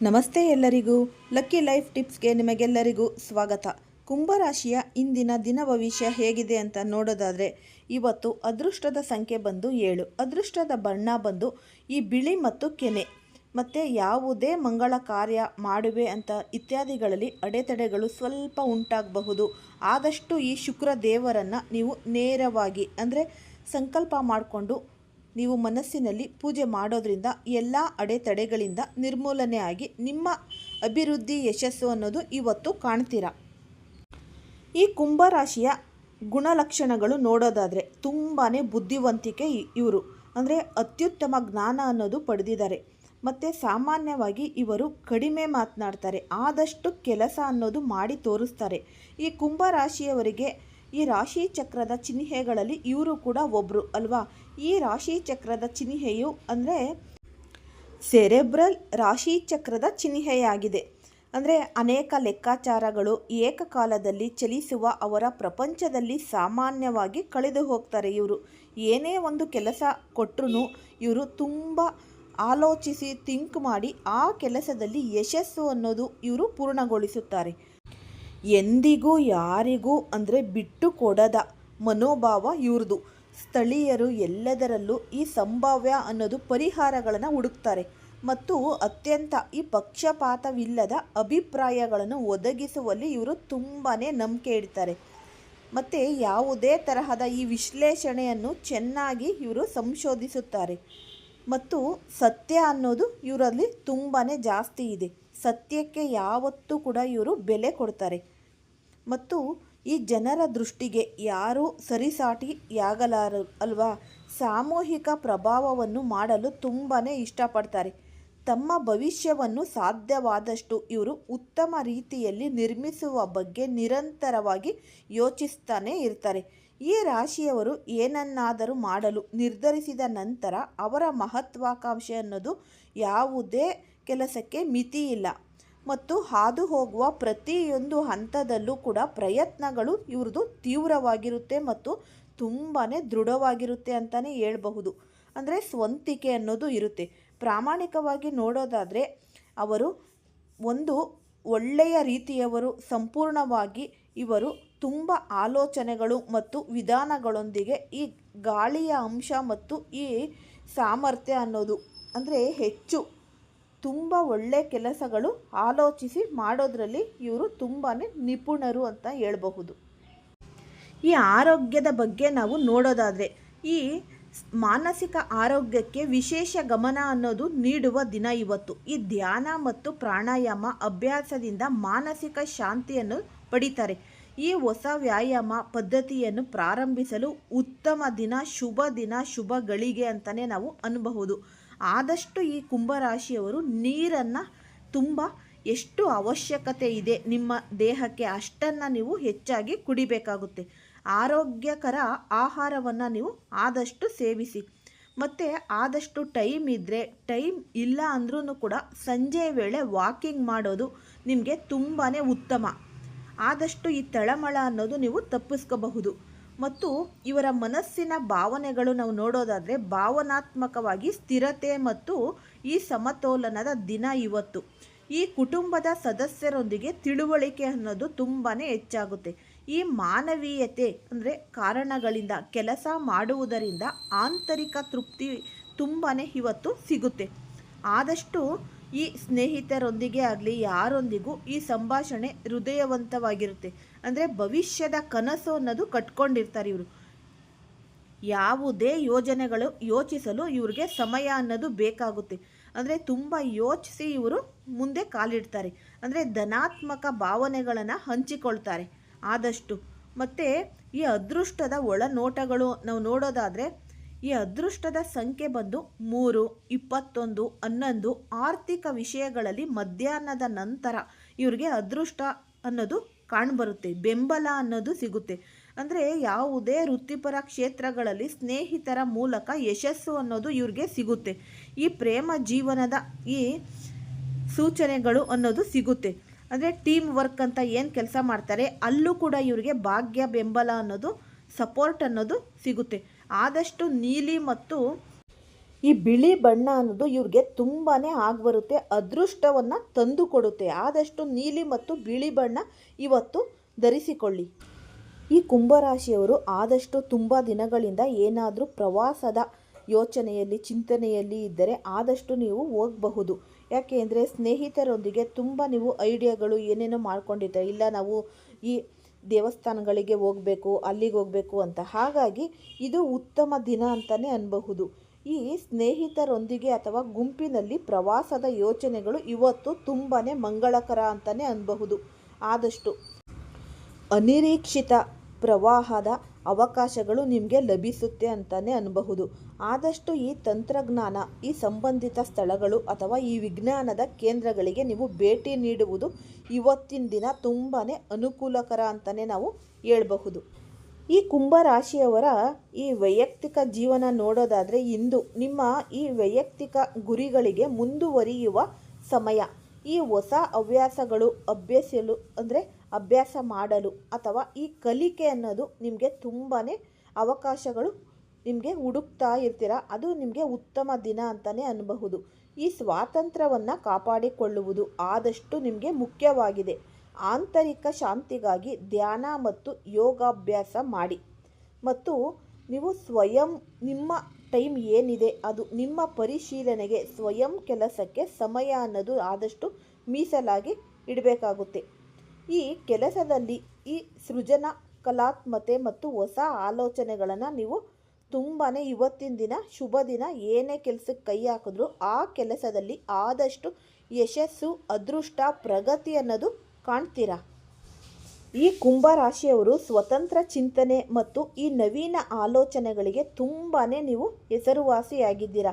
ನಮಸ್ತೆ ಎಲ್ಲರಿಗೂ. Lucky life ಟಿಪ್ಸ್ಗೆ ನಿಮಗೆಲ್ಲರಿಗೂ ಸ್ವಾಗತ. ಕುಂಭರಾಶಿಯ ಇಂದಿನ ದಿನ ಭವಿಷ್ಯ ಹೇಗಿದೆ ಅಂತ ನೋಡೋದಾದರೆ, ಇವತ್ತು ಅದೃಷ್ಟದ ಸಂಖ್ಯೆ ಬಂದು 7, ಅದೃಷ್ಟದ ಬಣ್ಣ ಬಂದು ಈ ಬಿಳಿ ಮತ್ತು ಕೆನೆ. ಮತ್ತು ಯಾವುದೇ ಮಂಗಳ ಕಾರ್ಯ ಮಾಡುವೆ ಅಂತ ಇತ್ಯಾದಿಗಳಲ್ಲಿ ಅಡೆತಡೆಗಳು ಸ್ವಲ್ಪ ಉಂಟಾಗಬಹುದು. ಆದಷ್ಟು ಈ ಶುಕ್ರ ದೇವರನ್ನು ನೀವು ನೇರವಾಗಿ ಅಂದರೆ ಸಂಕಲ್ಪ ಮಾಡಿಕೊಂಡು ನೀವು ಮನಸ್ಸಿನಲ್ಲಿ ಪೂಜೆ ಮಾಡೋದ್ರಿಂದ ಎಲ್ಲ ಅಡೆತಡೆಗಳಿಂದ ನಿರ್ಮೂಲನೆ ಆಗಿ ನಿಮ್ಮ ಅಭಿವೃದ್ಧಿ ಯಶಸ್ಸು ಅನ್ನೋದು ಇವತ್ತು ಕಾಣ್ತೀರಾ. ಈ ಕುಂಭರಾಶಿಯ ಗುಣಲಕ್ಷಣಗಳು ನೋಡೋದಾದರೆ ತುಂಬಾ ಬುದ್ಧಿವಂತಿಕೆ ಇವರು, ಅಂದರೆ ಅತ್ಯುತ್ತಮ ಜ್ಞಾನ ಅನ್ನೋದು ಪಡೆದಿದ್ದಾರೆ. ಮತ್ತು ಸಾಮಾನ್ಯವಾಗಿ ಇವರು ಕಡಿಮೆ ಮಾತನಾಡ್ತಾರೆ, ಆದಷ್ಟು ಕೆಲಸ ಅನ್ನೋದು ಮಾಡಿ ತೋರಿಸ್ತಾರೆ. ಈ ಕುಂಭರಾಶಿಯವರಿಗೆ ಈ ರಾಶಿ ಚಕ್ರದ ಚಿಹ್ನೆಗಳಲ್ಲಿ ಇವರು ಕೂಡ ಒಬ್ಬರು ಅಲ್ವಾ. ಈ ರಾಶಿ ಚಕ್ರದ ಚಿಹ್ನೆಯು ಅಂದರೆ ಸೆರೆಬ್ರಲ್ ರಾಶಿ ಚಕ್ರದ ಚಿಹ್ನೆಯಾಗಿದೆ. ಅಂದರೆ ಅನೇಕ ಲೆಕ್ಕಾಚಾರಗಳು ಏಕಕಾಲದಲ್ಲಿ ಚಲಿಸುವ ಅವರ ಪ್ರಪಂಚದಲ್ಲಿ ಸಾಮಾನ್ಯವಾಗಿ ಕಳೆದು ಹೋಗ್ತಾರೆ. ಇವರು ಏನೇ ಒಂದು ಕೆಲಸ ಕೊಟ್ಟರು ಇವರು ತುಂಬ ಆಲೋಚಿಸಿ ಥಿಂಕ್ ಮಾಡಿ ಆ ಕೆಲಸದಲ್ಲಿ ಯಶಸ್ಸು ಅನ್ನೋದು ಇವರು ಪೂರ್ಣಗೊಳಿಸುತ್ತಾರೆ. ಎಂದಿಗೂ ಯಾರಿಗೂ ಅಂದರೆ ಬಿಟ್ಟು ಕೊಡದ ಮನೋಭಾವ ಇವ್ರದು. ಸ್ಥಳೀಯರು ಎಲ್ಲದರಲ್ಲೂ ಈ ಸಂಭಾವ್ಯ ಅನ್ನೋದು ಪರಿಹಾರಗಳನ್ನು ಹುಡುಕ್ತಾರೆ ಮತ್ತು ಅತ್ಯಂತ ಈ ಪಕ್ಷಪಾತವಿಲ್ಲದ ಅಭಿಪ್ರಾಯಗಳನ್ನು ಒದಗಿಸುವಲ್ಲಿ ಇವರು ತುಂಬಾ ನಂಬಿಕೆ ಇಡ್ತಾರೆ. ಮತ್ತು ಯಾವುದೇ ತರಹದ ಈ ವಿಶ್ಲೇಷಣೆಯನ್ನು ಚೆನ್ನಾಗಿ ಇವರು ಸಂಶೋಧಿಸುತ್ತಾರೆ ಮತ್ತು ಸತ್ಯ ಅನ್ನೋದು ಇವರಲ್ಲಿ ತುಂಬಾ ಜಾಸ್ತಿ ಇದೆ. ಸತ್ಯಕ್ಕೆ ಯಾವತ್ತೂ ಕೂಡ ಇವರು ಬೆಲೆ ಕೊಡ್ತಾರೆ ಮತ್ತು ಈ ಜನರ ದೃಷ್ಟಿಗೆ ಯಾರೂ ಸರಿಸಾಟಿಯಾಗಲಾರರು ಅಲ್ವಾ. ಸಾಮೂಹಿಕ ಪ್ರಭಾವವನ್ನು ಮಾಡಲು ತುಂಬಾ ಇಷ್ಟಪಡ್ತಾರೆ. ತಮ್ಮ ಭವಿಷ್ಯವನ್ನು ಸಾಧ್ಯವಾದಷ್ಟು ಇವರು ಉತ್ತಮ ರೀತಿಯಲ್ಲಿ ನಿರ್ಮಿಸುವ ಬಗ್ಗೆ ನಿರಂತರವಾಗಿ ಯೋಚಿಸ್ತಾನೆ ಇರ್ತಾರೆ. ಈ ರಾಶಿಯವರು ಏನನ್ನಾದರೂ ಮಾಡಲು ನಿರ್ಧರಿಸಿದ ನಂತರ ಅವರ ಮಹತ್ವಾಕಾಂಕ್ಷೆ ಅನ್ನೋದು ಯಾವುದೇ ಕೆಲಸಕ್ಕೆ ಮಿತಿ ಇಲ್ಲ ಮತ್ತು ಹಾದು ಹೋಗುವ ಪ್ರತಿಯೊಂದು ಹಂತದಲ್ಲೂ ಕೂಡ ಪ್ರಯತ್ನಗಳು ಇವ್ರದ್ದು ತೀವ್ರವಾಗಿರುತ್ತೆ ಮತ್ತು ತುಂಬಾ ದೃಢವಾಗಿರುತ್ತೆ ಅಂತಲೇ ಹೇಳ್ಬಹುದು. ಅಂದರೆ ಸ್ವಂತಿಕೆ ಅನ್ನೋದು ಇರುತ್ತೆ. ಪ್ರಾಮಾಣಿಕವಾಗಿ ನೋಡೋದಾದರೆ ಅವರು ಒಂದು ಒಳ್ಳೆಯ ರೀತಿಯವರು. ಸಂಪೂರ್ಣವಾಗಿ ಇವರು ತುಂಬ ಆಲೋಚನೆಗಳು ಮತ್ತು ವಿಧಾನಗಳೊಂದಿಗೆ ಈ ಗಾಳಿಯ ಅಂಶ ಮತ್ತು ಈ ಸಾಮರ್ಥ್ಯ ಅನ್ನೋದು ಅಂದರೆ ಹೆಚ್ಚು ತುಂಬ ಒಳ್ಳೆಯ ಕೆಲಸಗಳು ಆಲೋಚಿಸಿ ಮಾಡೋದ್ರಲ್ಲಿ ಇವರು ತುಂಬಾ ನಿಪುಣರು ಅಂತ ಹೇಳಬಹುದು. ಈ ಆರೋಗ್ಯದ ಬಗ್ಗೆ ನಾವು ನೋಡೋದಾದರೆ, ಈ ಮಾನಸಿಕ ಆರೋಗ್ಯಕ್ಕೆ ವಿಶೇಷ ಗಮನ ಅನ್ನೋದು ನೀಡುವ ದಿನ ಇವತ್ತು. ಈ ಧ್ಯಾನ ಮತ್ತು ಪ್ರಾಣಾಯಾಮ ಅಭ್ಯಾಸದಿಂದ ಮಾನಸಿಕ ಶಾಂತಿಯನ್ನು ಪಡಿತಾರೆ. ಈ ಹೊಸ ವ್ಯಾಯಾಮ ಪದ್ಧತಿಯನ್ನು ಪ್ರಾರಂಭಿಸಲು ಉತ್ತಮ ದಿನ, ಶುಭ ಗಳಿಗೆ ಅಂತಲೇ ನಾವು ಅನ್ನಬಹುದು. ಆದಷ್ಟು ಈ ಕುಂಭರಾಶಿಯವರು ನೀರನ್ನು ತುಂಬ ಎಷ್ಟು ಅವಶ್ಯಕತೆ ಇದೆ ನಿಮ್ಮ ದೇಹಕ್ಕೆ ಅಷ್ಟನ್ನು ನೀವು ಹೆಚ್ಚಾಗಿ ಕುಡಿಬೇಕಾಗುತ್ತೆ. ಆರೋಗ್ಯಕರ ಆಹಾರವನ್ನು ನೀವು ಆದಷ್ಟು ಸೇವಿಸಿ. ಮತ್ತು ಆದಷ್ಟು ಟೈಮ್ ಇದ್ದರೆ, ಟೈಮ್ ಇಲ್ಲ ಅಂದ್ರೂ ಕೂಡ ಸಂಜೆ ವೇಳೆ ವಾಕಿಂಗ್ ಮಾಡೋದು ನಿಮಗೆ ತುಂಬಾ ಉತ್ತಮ. ಆದಷ್ಟು ಈ ತಳಮಳ ಅನ್ನೋದು ನೀವು ತಪ್ಪಿಸ್ಕೋಬಹುದು. ಮತ್ತು ಇವರ ಮನಸ್ಸಿನ ಭಾವನೆಗಳು ನಾವು ನೋಡೋದಾದರೆ ಭಾವನಾತ್ಮಕವಾಗಿ ಸ್ಥಿರತೆ ಮತ್ತು ಈ ಸಮತೋಲನದ ದಿನ ಇವತ್ತು. ಈ ಕುಟುಂಬದ ಸದಸ್ಯರೊಂದಿಗೆ ತಿಳುವಳಿಕೆ ಅನ್ನೋದು ತುಂಬಾ ಹೆಚ್ಚಾಗುತ್ತೆ. ಈ ಮಾನವೀಯತೆ ಅಂದರೆ ಕಾರಣಗಳಿಂದ ಕೆಲಸ ಮಾಡುವುದರಿಂದ ಆಂತರಿಕ ತೃಪ್ತಿ ತುಂಬಾ ಇವತ್ತು ಸಿಗುತ್ತೆ. ಆದಷ್ಟು ಈ ಸ್ನೇಹಿತರೊಂದಿಗೆ ಆಗಲಿ ಯಾರೊಂದಿಗೂ ಈ ಸಂಭಾಷಣೆ ಹೃದಯವಂತವಾಗಿರುತ್ತೆ. ಅಂದರೆ ಭವಿಷ್ಯದ ಕನಸು ಅನ್ನೋದು ಕಟ್ಕೊಂಡಿರ್ತಾರೆ ಇವರು. ಯಾವುದೇ ಯೋಜನೆಗಳು ಯೋಚಿಸಲು ಇವ್ರಿಗೆ ಸಮಯ ಅನ್ನೋದು ಬೇಕಾಗುತ್ತೆ. ಅಂದರೆ ತುಂಬ ಯೋಚಿಸಿ ಇವರು ಮುಂದೆ ಕಾಲಿಡ್ತಾರೆ. ಅಂದರೆ ಧನಾತ್ಮಕ ಭಾವನೆಗಳನ್ನು ಹಂಚಿಕೊಳ್ತಾರೆ ಆದಷ್ಟು. ಮತ್ತು ಈ ಅದೃಷ್ಟದ ಒಳನೋಟಗಳು ನಾವು ನೋಡೋದಾದರೆ, ಈ ಅದೃಷ್ಟದ ಸಂಖ್ಯೆ ಬಂದು 3, 21, 11. ಆರ್ಥಿಕ ವಿಷಯಗಳಲ್ಲಿ ಮಧ್ಯಾಹ್ನದ ನಂತರ ಇವ್ರಿಗೆ ಅದೃಷ್ಟ ಅನ್ನೋದು ಕಾಣ್ಬರುತ್ತೆ. ಬೆಂಬಲ ಅನ್ನೋದು ಸಿಗುತ್ತೆ. ಅಂದರೆ ಯಾವುದೇ ವೃತ್ತಿಪರ ಕ್ಷೇತ್ರಗಳಲ್ಲಿ ಸ್ನೇಹಿತರ ಮೂಲಕ ಯಶಸ್ಸು ಅನ್ನೋದು ಇವ್ರಿಗೆ ಸಿಗುತ್ತೆ. ಈ ಪ್ರೇಮ ಜೀವನದ ಈ ಸೂಚನೆಗಳು ಅನ್ನೋದು ಸಿಗುತ್ತೆ. ಅಂದರೆ ಟೀಮ್ ವರ್ಕ್ ಅಂತ ಏನು ಕೆಲಸ ಮಾಡ್ತಾರೆ ಅಲ್ಲೂ ಕೂಡ ಇವರಿಗೆ ಭಾಗ್ಯ ಬೆಂಬಲ ಅನ್ನೋದು ಸಪೋರ್ಟ್ ಅನ್ನೋದು ಸಿಗುತ್ತೆ. ಆದಷ್ಟು ನೀಲಿ ಮತ್ತು ಈ ಬಿಳಿ ಬಣ್ಣ ಅನ್ನೋದು ಇವ್ರಿಗೆ ತುಂಬಾ ಆಗ್ಬರುತ್ತೆ, ಅದೃಷ್ಟವನ್ನು ತಂದು ಕೊಡುತ್ತೆ. ಆದಷ್ಟು ನೀಲಿ ಮತ್ತು ಬಿಳಿ ಬಣ್ಣ ಇವತ್ತು ಧರಿಸಿಕೊಳ್ಳಿ. ಈ ಕುಂಭರಾಶಿಯವರು ಆದಷ್ಟು ತುಂಬ ದಿನಗಳಿಂದ ಏನಾದರೂ ಪ್ರವಾಸದ ಯೋಚನೆಯಲ್ಲಿ ಚಿಂತನೆಯಲ್ಲಿ ಇದ್ದರೆ ಆದಷ್ಟು ನೀವು ಹೋಗಬಹುದು. ಯಾಕೆ ಅಂದರೆ ಸ್ನೇಹಿತರೊಂದಿಗೆ ತುಂಬ ನೀವು ಐಡಿಯಾಗಳು ಏನೇನೋ ಮಾಡ್ಕೊಂಡಿರ್ತಾರೆ, ಇಲ್ಲ ನಾವು ಈ ದೇವಸ್ಥಾನಗಳಿಗೆ ಹೋಗಬೇಕು, ಅಲ್ಲಿಗೆ ಹೋಗಬೇಕು ಅಂತ. ಹಾಗಾಗಿ ಇದು ಉತ್ತಮ ದಿನ ಅಂತಲೇ ಅನ್ಬಹುದು. ಈ ಸ್ನೇಹಿತರೊಂದಿಗೆ ಅಥವಾ ಗುಂಪಿನಲ್ಲಿ ಪ್ರವಾಸದ ಯೋಚನೆಗಳು ಇವತ್ತು ತುಂಬಾ ಮಂಗಳಕರ ಅಂತಲೇ ಅನ್ಬಹುದು. ಆದಷ್ಟು ಅನಿರೀಕ್ಷಿತ ಪ್ರವಾಹದ ಅವಕಾಶಗಳು ನಿಮಗೆ ಲಭಿಸುತ್ತೆ ಅಂತಲೇ ಅನ್ಬಹುದು. ಆದಷ್ಟು ಈ ತಂತ್ರಜ್ಞಾನ, ಈ ಸಂಬಂಧಿತ ಸ್ಥಳಗಳು ಅಥವಾ ಈ ವಿಜ್ಞಾನದ ಕೇಂದ್ರಗಳಿಗೆ ನೀವು ಭೇಟಿ ನೀಡುವುದು ಇವತ್ತಿನ ದಿನ ತುಂಬಾ ಅನುಕೂಲಕರ ಅಂತಲೇ ನಾವು ಹೇಳಬಹುದು. ಈ ಕುಂಭರಾಶಿಯವರ ಈ ವೈಯಕ್ತಿಕ ಜೀವನ ನೋಡೋದಾದರೆ ಇಂದು ನಿಮ್ಮ ಈ ವೈಯಕ್ತಿಕ ಗುರಿಗಳಿಗೆ ಮುಂದುವರಿಯುವ ಸಮಯ. ಈ ಹೊಸ ಹವ್ಯಾಸಗಳು ಅಭ್ಯಾಸ ಮಾಡಲು ಅಥವಾ ಈ ಕಲಿಕೆ ಅನ್ನೋದು ನಿಮಗೆ ತುಂಬಾ ಅವಕಾಶಗಳು ನಿಮಗೆ ಹುಡುಕ್ತಾ ಇರ್ತೀರ. ಅದು ನಿಮಗೆ ಉತ್ತಮ ದಿನ ಅಂತಲೇ ಅನ್ನಬಹುದು. ಈ ಸ್ವಾತಂತ್ರ್ಯವನ್ನು ಕಾಪಾಡಿಕೊಳ್ಳುವುದು ಆದಷ್ಟು ನಿಮಗೆ ಮುಖ್ಯವಾಗಿದೆ. ಆಂತರಿಕ ಶಾಂತಿಗಾಗಿ ಧ್ಯಾನ ಮತ್ತು ಯೋಗಾಭ್ಯಾಸ ಮಾಡಿ ಮತ್ತು ನೀವು ಸ್ವಯಂ ನಿಮ್ಮ ಟೈಮ್ ಏನಿದೆ ಅದು ನಿಮ್ಮ ಪರಿಶೀಲನೆಗೆ ಸ್ವಯಂ ಕೆಲಸಕ್ಕೆ ಸಮಯ ಅನ್ನೋದು ಆದಷ್ಟು ಮೀಸಲಾಗಿ ಇಡಬೇಕಾಗುತ್ತೆ. ಈ ಕೆಲಸದಲ್ಲಿ ಈ ಸೃಜನಕಲಾತ್ಮತೆ ಮತ್ತು ಹೊಸ ಆಲೋಚನೆಗಳನ್ನು ನೀವು ತುಂಬಾ ಇವತ್ತಿನ ದಿನ ಶುಭ ದಿನ, ಏನೇ ಕೆಲಸಕ್ಕೆ ಕೈ ಹಾಕಿದ್ರೂ ಆ ಕೆಲಸದಲ್ಲಿ ಆದಷ್ಟು ಯಶಸ್ಸು, ಅದೃಷ್ಟ, ಪ್ರಗತಿ ಅನ್ನೋದು ಕಾಣ್ತೀರಾ. ಈ ಕುಂಭರಾಶಿಯವರು ಸ್ವತಂತ್ರ ಚಿಂತನೆ ಮತ್ತು ಈ ನವೀನ ಆಲೋಚನೆಗಳಿಗೆ ತುಂಬಾ ನೀವು ಹೆಸರುವಾಸಿಯಾಗಿದ್ದೀರಾ.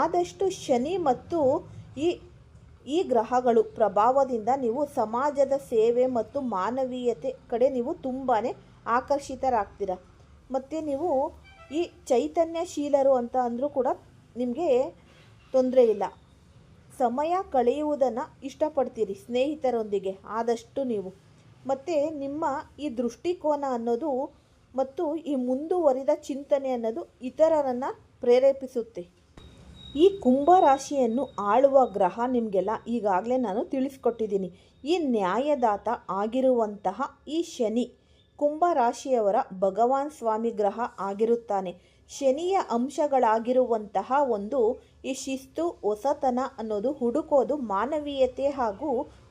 ಆದಷ್ಟು ಶನಿ ಮತ್ತು ಈ ಗ್ರಹಗಳು ಪ್ರಭಾವದಿಂದ ನೀವು ಸಮಾಜದ ಸೇವೆ ಮತ್ತು ಮಾನವೀಯತೆ ಕಡೆ ನೀವು ತುಂಬಾ ಆಕರ್ಷಿತರಾಗ್ತೀರ. ಮತ್ತು ನೀವು ಈ ಚೈತನ್ಯಶೀಲರು ಅಂತ ಅಂದರೂ ಕೂಡ ನಿಮಗೆ ತೊಂದರೆ ಇಲ್ಲ. ಸಮಯ ಕಳೆಯುವುದನ್ನು ಇಷ್ಟಪಡ್ತೀರಿ ಸ್ನೇಹಿತರೊಂದಿಗೆ ಆದಷ್ಟು ನೀವು. ಮತ್ತು ನಿಮ್ಮ ಈ ದೃಷ್ಟಿಕೋನ ಅನ್ನೋದು ಮತ್ತು ಈ ಮುಂದುವರಿದ ಚಿಂತನೆ ಅನ್ನೋದು ಇತರರನ್ನು ಪ್ರೇರೇಪಿಸುತ್ತೆ. ಈ ಕುಂಭರಾಶಿಯನ್ನು ಆಳುವ ಗ್ರಹ ನಿಮಗೆಲ್ಲ ಈಗಾಗಲೇ ನಾನು ತಿಳಿಸ್ಕೊಟ್ಟಿದ್ದೀನಿ. ಈ ನ್ಯಾಯದಾತ ಆಗಿರುವಂತಹ ಈ ಶನಿ ಕುಂಭರಾಶಿಯವರ ಭಗವಾನ್ ಸ್ವಾಮಿ ಗ್ರಹ ಆಗಿರುತ್ತಾನೆ. ಶನಿಯ ಅಂಶಗಳಾಗಿರುವಂತಹ ಒಂದು ಈ ಶಿಸ್ತು, ಹೊಸತನ ಅನ್ನೋದು ಹುಡುಕೋದು ಮಾನವೀಯತೆ ಹಾಗೂ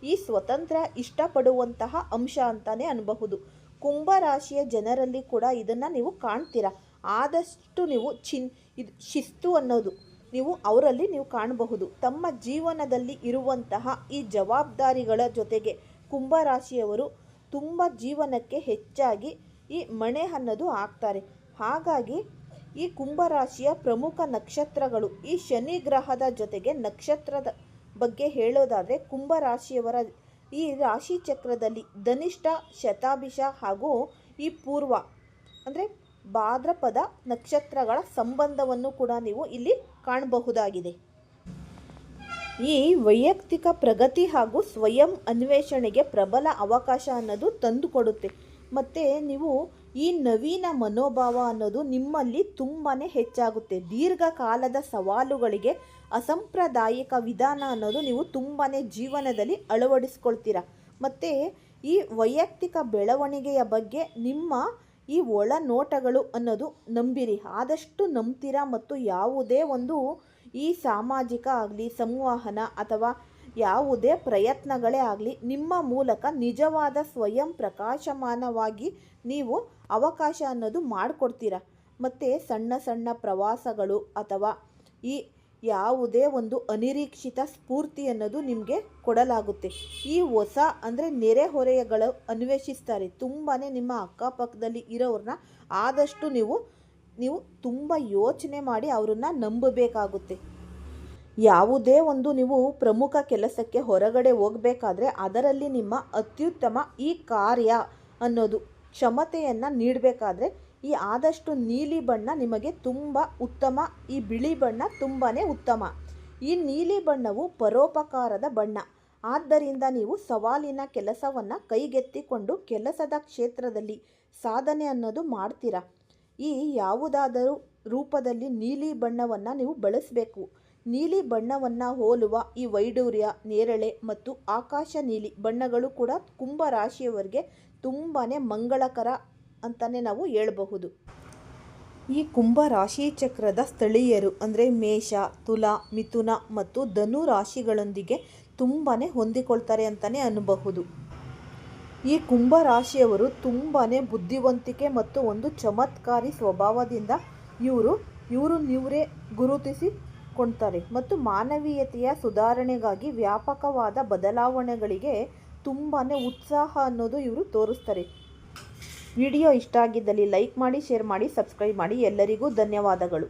ಈ ಸ್ವತಂತ್ರ ಇಷ್ಟಪಡುವಂತಹ ಅಂಶ ಅಂತಲೇ ಅನ್ನಬಹುದು. ಕುಂಭರಾಶಿಯ ಜನರಲ್ಲಿ ಕೂಡ ಇದನ್ನು ನೀವು ಕಾಣ್ತೀರಾ. ಆದಷ್ಟು ನೀವು ಶಿಸ್ತು ಅನ್ನೋದು ಅವರಲ್ಲಿ ನೀವು ಕಾಣಬಹುದು. ತಮ್ಮ ಜೀವನದಲ್ಲಿ ಇರುವಂತಹ ಈ ಜವಾಬ್ದಾರಿಗಳ ಜೊತೆಗೆ ಕುಂಭರಾಶಿಯವರು ತುಂಬ ಜೀವನಕ್ಕೆ ಹೆಚ್ಚಾಗಿ ಈ ಮಣೆ ಅನ್ನೋದು ಹಾಕ್ತಾರೆ. ಹಾಗಾಗಿ ಈ ಕುಂಭರಾಶಿಯ ಪ್ರಮುಖ ನಕ್ಷತ್ರಗಳು, ಈ ಶನಿ ಗ್ರಹದ ಜೊತೆಗೆ ನಕ್ಷತ್ರದ ಬಗ್ಗೆ ಹೇಳೋದಾದರೆ ಕುಂಭರಾಶಿಯವರ ಈ ರಾಶಿ ಚಕ್ರದಲ್ಲಿ ಧನಿಷ್ಠ, ಶತಾಭಿಷ ಹಾಗೂ ಈ ಪೂರ್ವ ಅಂದರೆ ಭಾದ್ರಪದ ನಕ್ಷತ್ರಗಳ ಸಂಬಂಧವನ್ನು ಕೂಡ ನೀವು ಇಲ್ಲಿ ಕಾಣಬಹುದಾಗಿದೆ. ಈ ವೈಯಕ್ತಿಕ ಪ್ರಗತಿ ಹಾಗೂ ಸ್ವಯಂ ಅನ್ವೇಷಣೆಗೆ ಪ್ರಬಲ ಅವಕಾಶ ಅನ್ನೋದು ತಂದುಕೊಡುತ್ತೆ. ಮತ್ತು ನೀವು ಈ ನವೀನ ಮನೋಭಾವ ಅನ್ನೋದು ನಿಮ್ಮಲ್ಲಿ ತುಂಬಾ ಹೆಚ್ಚಾಗುತ್ತೆ. ದೀರ್ಘಕಾಲದ ಸವಾಲುಗಳಿಗೆ ಅಸಾಂಪ್ರದಾಯಿಕ ವಿಧಾನ ಅನ್ನೋದು ನೀವು ತುಂಬಾ ಜೀವನದಲ್ಲಿ ಅಳವಡಿಸ್ಕೊಳ್ತೀರ. ಮತ್ತು ಈ ವೈಯಕ್ತಿಕ ಬೆಳವಣಿಗೆಯ ಬಗ್ಗೆ ನಿಮ್ಮ ಈ ಒಳನೋಟಗಳು ಅನ್ನೋದು ನಂಬಿರಿ, ಆದಷ್ಟು ನಂಬ್ತೀರಾ. ಮತ್ತು ಯಾವುದೇ ಒಂದು ಈ ಸಾಮಾಜಿಕ ಆಗಲಿ, ಸಂವಹನ ಅಥವಾ ಯಾವುದೇ ಪ್ರಯತ್ನಗಳೇ ಆಗಲಿ ನಿಮ್ಮ ಮೂಲಕ ನಿಜವಾದ ಸ್ವಯಂ ಪ್ರಕಾಶಮಾನವಾಗಿ ನೀವು ಅವಕಾಶ ಅನ್ನೋದು ಮಾಡಿಕೊಡ್ತೀರ. ಮತ್ತು ಸಣ್ಣ ಸಣ್ಣ ಪ್ರವಾಸಗಳು ಅಥವಾ ಈ ಯಾವುದೇ ಒಂದು ಅನಿರೀಕ್ಷಿತ ಸ್ಫೂರ್ತಿ ಅನ್ನೋದು ನಿಮಗೆ ಕೊಡಲಾಗುತ್ತೆ. ಈ ಹೊಸ ಅಂದರೆ ನೆರೆಹೊರೆಗಳು ಅನ್ವೇಷಿಸ್ತಾರೆ. ತುಂಬಾ ನಿಮ್ಮ ಅಕ್ಕಪಕ್ಕದಲ್ಲಿ ಇರೋರನ್ನ ಆದಷ್ಟು ನೀವು ತುಂಬ ಯೋಚನೆ ಮಾಡಿ ಅವರನ್ನು ನಂಬಬೇಕಾಗುತ್ತೆ. ಯಾವುದೇ ಒಂದು ನೀವು ಪ್ರಮುಖ ಕೆಲಸಕ್ಕೆ ಹೊರಗಡೆ ಹೋಗಬೇಕಾದ್ರೆ ಅದರಲ್ಲಿ ನಿಮ್ಮ ಅತ್ಯುತ್ತಮ ಈ ಕಾರ್ಯ ಅನ್ನೋದು ಕ್ಷಮತೆಯನ್ನು ನೀಡಬೇಕಾದ್ರೆ ಈ ಆದಷ್ಟು ನೀಲಿ ಬಣ್ಣ ನಿಮಗೆ ತುಂಬ ಉತ್ತಮ. ಈ ಬಿಳಿ ಬಣ್ಣ ತುಂಬಾ ಉತ್ತಮ. ಈ ನೀಲಿ ಬಣ್ಣವು ಪರೋಪಕಾರದ ಬಣ್ಣ. ಆದ್ದರಿಂದ ನೀವು ಸವಾಲಿನ ಕೆಲಸವನ್ನು ಕೈಗೆತ್ತಿಕೊಂಡು ಕೆಲಸದ ಕ್ಷೇತ್ರದಲ್ಲಿ ಸಾಧನೆ ಅನ್ನೋದು ಮಾಡ್ತೀರಾ. ಈ ಯಾವುದಾದರೂ ರೂಪದಲ್ಲಿ ನೀಲಿ ಬಣ್ಣವನ್ನು ನೀವು ಬಳಸಬೇಕು. ನೀಲಿ ಬಣ್ಣವನ್ನು ಹೋಲುವ ಈ ವೈಡೂರ್ಯ, ನೇರಳೆ ಮತ್ತು ಆಕಾಶ ನೀಲಿ ಬಣ್ಣಗಳು ಕೂಡ ಕುಂಭ ರಾಶಿಯವರಿಗೆ ತುಂಬಾ ಮಂಗಳಕರ ಅಂತಲೇ ನಾವು ಹೇಳಬಹುದು. ಈ ಕುಂಭ ರಾಶಿ ಚಕ್ರದ ಸ್ಥಳೀಯರು ಅಂದರೆ ಮೇಷ, ತುಲಾ, ಮಿಥುನ ಮತ್ತು ಧನು ರಾಶಿಗಳೊಂದಿಗೆ ತುಂಬಾ ಹೊಂದಿಕೊಳ್ತಾರೆ ಅಂತಲೇ ಅನ್ನಬಹುದು. ಈ ಕುಂಭ ರಾಶಿಯವರು ತುಂಬಾ ಬುದ್ಧಿವಂತಿಕೆ ಮತ್ತು ಒಂದು ಚಮತ್ಕಾರಿ ಸ್ವಭಾವದಿಂದ ಇವರೇ ಗುರುತಿಸಿಕೊಳ್ತಾರೆ ಮತ್ತು ಮಾನವೀಯತೆಯ ಸುಧಾರಣೆಗಾಗಿ ವ್ಯಾಪಕವಾದ ಬದಲಾವಣೆಗಳಿಗೆ ತುಂಬಾ ಉತ್ಸಾಹ ಅನ್ನೋದು ಇವರು ತೋರಿಸ್ತಾರೆ. ವಿಡಿಯೋ ಇಷ್ಟ ಆಗಿದ್ದಲ್ಲಿ ಲೈಕ್ ಮಾಡಿ, ಶೇರ್ ಮಾಡಿ, ಸಬ್ಸ್ಕ್ರೈಬ್ ಮಾಡಿ. ಎಲ್ಲರಿಗೂ ಧನ್ಯವಾದಗಳು.